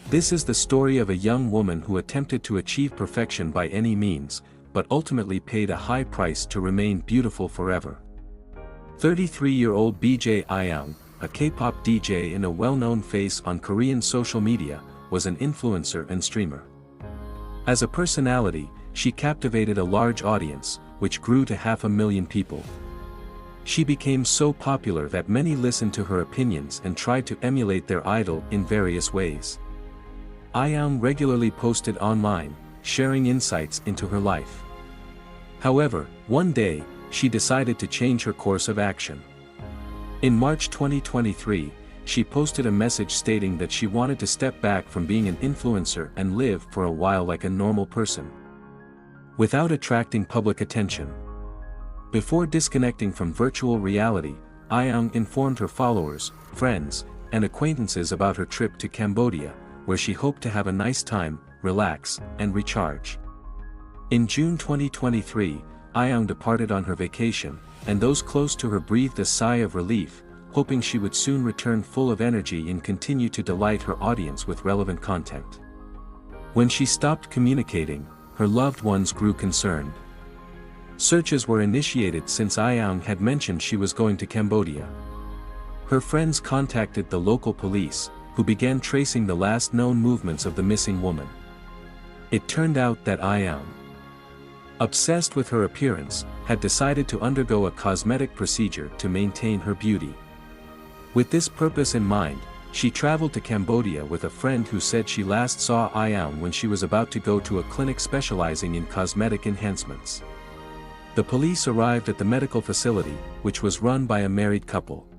This is the story of a young woman who attempted to achieve perfection by any means, but ultimately paid a high price to remain beautiful forever. 33-year-old BJ Ayoung, a K-pop DJ and a well-known face on Korean social media, was an influencer and streamer. As a personality, she captivated a large audience, which grew to 500,000 people. She became so popular that many listened to her opinions and tried to emulate their idol in various ways. Ayoung regularly posted online, sharing insights into her life. However, one day, she decided to change her course of action. In March 2023, she posted a message stating that she wanted to step back from being an influencer and live for a while like a normal person, without attracting public attention. Before disconnecting from virtual reality, Ayoung informed her followers, friends, and acquaintances about her trip to Cambodia, where she hoped to have a nice time, relax, and recharge. In June 2023, Ayoung departed on her vacation, and those close to her breathed a sigh of relief, hoping she would soon return full of energy and continue to delight her audience with relevant content. When she stopped communicating, her loved ones grew concerned. Searches were initiated since Ayoung had mentioned she was going to Cambodia. Her friends contacted the local police, who began tracing the last known movements of the missing woman. It turned out that Ayoung, obsessed with her appearance, had decided to undergo a cosmetic procedure to maintain her beauty. With this purpose in mind, she traveled to Cambodia with a friend who said she last saw Ayoung when she was about to go to a clinic specializing in cosmetic enhancements. The police arrived at the medical facility, which was run by a married couple.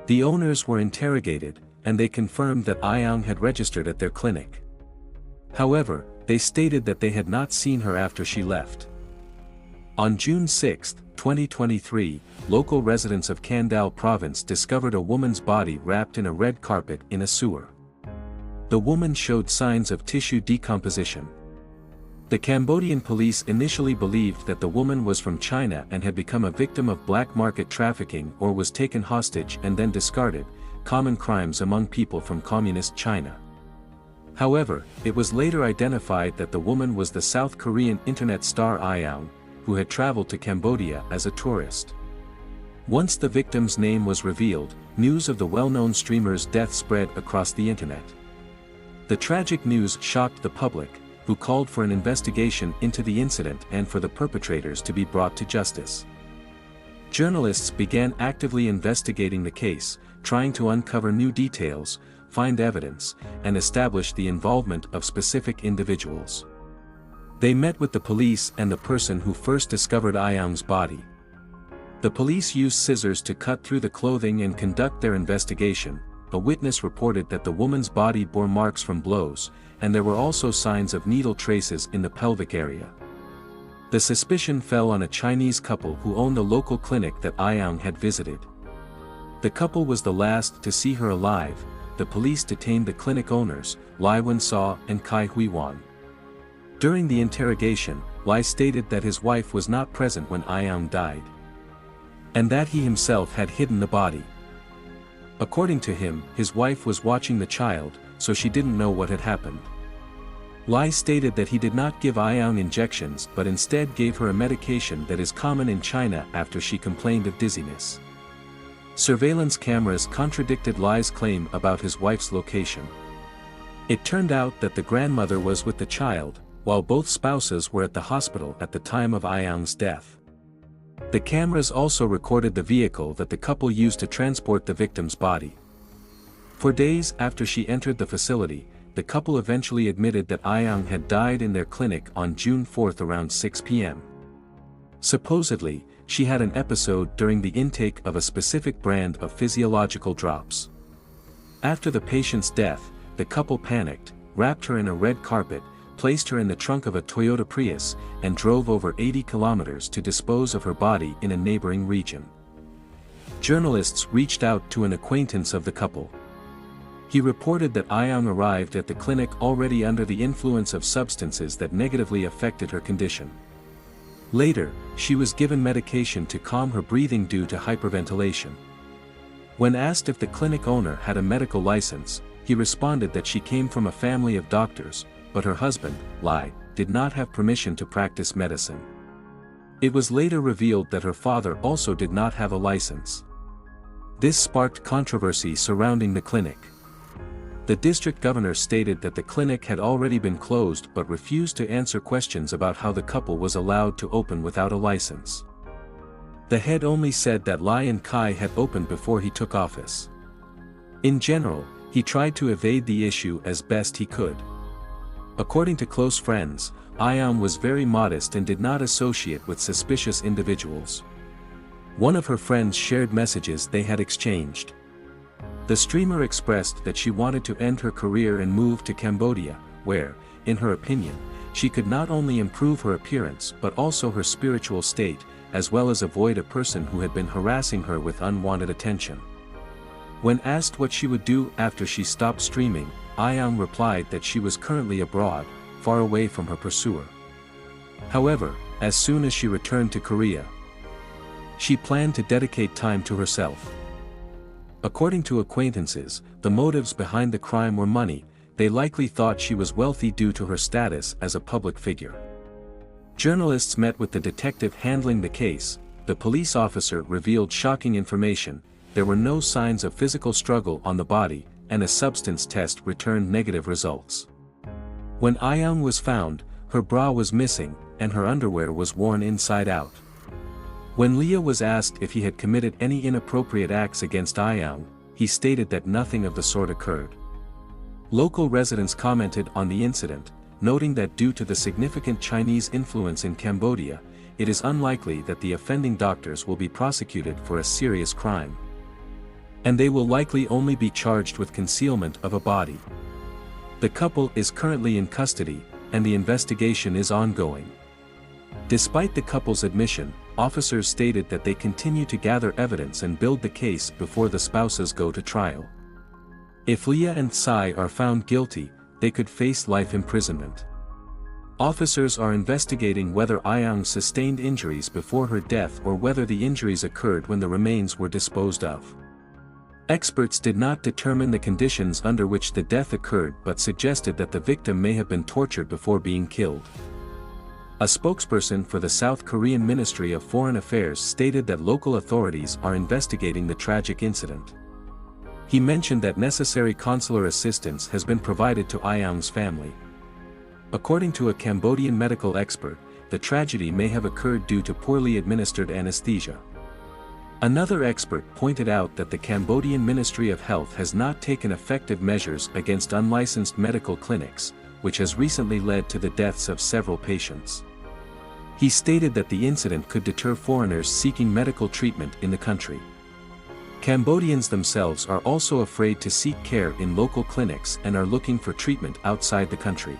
The owners were interrogated, and they confirmed that Ayoung had registered at their clinic. However, they stated that they had not seen her after she left. On June 6, 2023, local residents of Kandal province discovered a woman's body wrapped in a red carpet in a sewer. The woman showed signs of tissue decomposition. The Cambodian police initially believed that the woman was from China and had become a victim of black market trafficking or was taken hostage and then discarded, common crimes among people from communist China. However, it was later identified that the woman was the South Korean internet star Ayoung, who had traveled to Cambodia as a tourist. Once the victim's name was revealed, news of the well-known streamer's death spread across the internet. The tragic news shocked the public, who called for an investigation into the incident and for the perpetrators to be brought to justice. Journalists began actively investigating the case, trying to uncover new details, find evidence, and establish the involvement of specific individuals. They met with the police and the person who first discovered Ayoung's body. The police used scissors to cut through the clothing and conduct their investigation. A witness reported that the woman's body bore marks from blows, and there were also signs of needle traces in the pelvic area. The suspicion fell on a Chinese couple who owned the local clinic that Ayoung had visited. The couple was the last to see her alive. The police detained the clinic owners, Lai Wen-saw and Kai Hui-wan. During the interrogation, Lai stated that his wife was not present when Ayoung died, and that he himself had hidden the body. According to him, his wife was watching the child, so she didn't know what had happened. Lai stated that he did not give Ayoung injections but instead gave her a medication that is common in China after she complained of dizziness. Surveillance cameras contradicted Lai's claim about his wife's location. It turned out that the grandmother was with the child, while both spouses were at the hospital at the time of Ayoung's death. The cameras also recorded the vehicle that the couple used to transport the victim's body. For days after she entered the facility, the couple eventually admitted that Ayoung had died in their clinic on June 4 around 6 p.m. Supposedly, she had an episode during the intake of a specific brand of physiological drops. After the patient's death, the couple panicked, wrapped her in a red carpet, placed her in the trunk of a Toyota Prius, and drove over 80 kilometers to dispose of her body in a neighboring region. Journalists reached out to an acquaintance of the couple. He reported that Ayoung arrived at the clinic already under the influence of substances that negatively affected her condition. Later, she was given medication to calm her breathing due to hyperventilation. When asked if the clinic owner had a medical license, he responded that she came from a family of doctors, but her husband, Lai, did not have permission to practice medicine. It was later revealed that her father also did not have a license. This sparked controversy surrounding the clinic. The district governor stated that the clinic had already been closed but refused to answer questions about how the couple was allowed to open without a license. The head only said that Lai and Kai had opened before he took office. In general, he tried to evade the issue as best he could. According to close friends, Ayan was very modest and did not associate with suspicious individuals. One of her friends shared messages they had exchanged. The streamer expressed that she wanted to end her career and move to Cambodia, where, in her opinion, she could not only improve her appearance but also her spiritual state, as well as avoid a person who had been harassing her with unwanted attention. When asked what she would do after she stopped streaming, Ayan replied that she was currently abroad, far away from her pursuer. However, as soon as she returned to Korea, she planned to dedicate time to herself. According to acquaintances, the motives behind the crime were money. They likely thought she was wealthy due to her status as a public figure. Journalists met with the detective handling the case. The police officer revealed shocking information. There were no signs of physical struggle on the body, and a substance test returned negative results. When Ayan was found, her bra was missing, and her underwear was worn inside out. When Leah was asked if he had committed any inappropriate acts against Ayan, he stated that nothing of the sort occurred. Local residents commented on the incident, noting that due to the significant Chinese influence in Cambodia, it is unlikely that the offending doctors will be prosecuted for a serious crime. And they will likely only be charged with concealment of a body. The couple is currently in custody, and the investigation is ongoing. Despite the couple's admission, officers stated that they continue to gather evidence and build the case before the spouses go to trial. If Leah and Tsai are found guilty, they could face life imprisonment. Officers are investigating whether Ayan sustained injuries before her death or whether the injuries occurred when the remains were disposed of. Experts did not determine the conditions under which the death occurred but suggested that the victim may have been tortured before being killed. A spokesperson for the South Korean Ministry of Foreign Affairs stated that local authorities are investigating the tragic incident. He mentioned that necessary consular assistance has been provided to Ayan's family. According to a Cambodian medical expert, the tragedy may have occurred due to poorly administered anesthesia. Another expert pointed out that the Cambodian Ministry of Health has not taken effective measures against unlicensed medical clinics, which has recently led to the deaths of several patients. He stated that the incident could deter foreigners seeking medical treatment in the country. Cambodians themselves are also afraid to seek care in local clinics and are looking for treatment outside the country.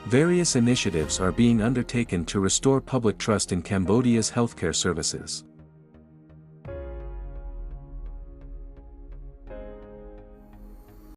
Various initiatives are being undertaken to restore public trust in Cambodia's healthcare services.